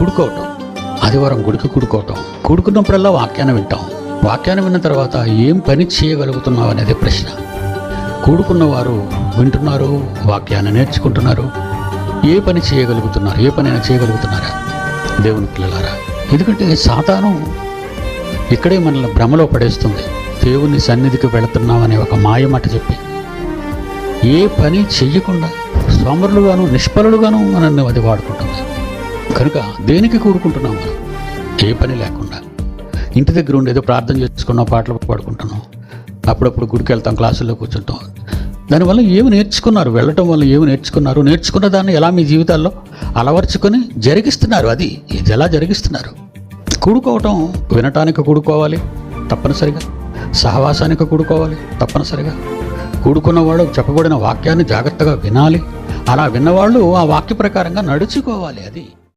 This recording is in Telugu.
కూడుకోవటం, ఆదివారం గుడికి కూడుకోవటం, కూడుకున్నప్పుడల్లా వాక్యాన్ని వింటాం. వాక్యాన్ని విన్న తర్వాత ఏం పని చేయగలుగుతున్నావు అనేది ప్రశ్న. కూడుకున్నవారు వింటున్నారు, వాక్యాన్ని నేర్చుకుంటున్నారు, ఏ పని చేయగలుగుతున్నారు? ఏ పనైనా చేయగలుగుతున్నారా దేవుని పిల్లలారా? ఎందుకంటే సాతాను ఇక్కడే మనల్ని భ్రమలో పడేస్తుంది. దేవుని సన్నిధికి వెళుతున్నామనే ఒక మాయమాట చెప్పి ఏ పని చెయ్యకుండా సోమరులుగాను నిష్ఫలులుగాను మనల్ని అది వాడుకుంటుంది. కనుక దేనికి కూడుకుంటున్నాం మనం? ఏ పని లేకుండా ఇంటి దగ్గర ఉండేదో ప్రార్థన చేసుకున్నాం, పాటలు పాడుకుంటున్నాం, అప్పుడప్పుడు గుడికి వెళ్తాం, క్లాసుల్లో కూర్చుంటాం. దానివల్ల ఏమి నేర్చుకున్నారు? వెళ్ళటం వల్ల ఏమి నేర్చుకున్నారు? నేర్చుకున్న దాన్ని ఎలా మీ జీవితాల్లో అలవర్చుకొని జరిగిస్తున్నారు? ఇది ఎలా జరిగిస్తున్నారు? కూడుకోవటం వినటానికి కూడుకోవాలి తప్పనిసరిగా, సహవాసానికి కూడుకోవాలి తప్పనిసరిగా. కూడుకున్నవాడు చెప్పబడిన వాక్యాన్ని జాగ్రత్తగా వినాలి. అలా విన్నవాళ్ళు ఆ వాక్య ప్రకారంగా నడుచుకోవాలి. అది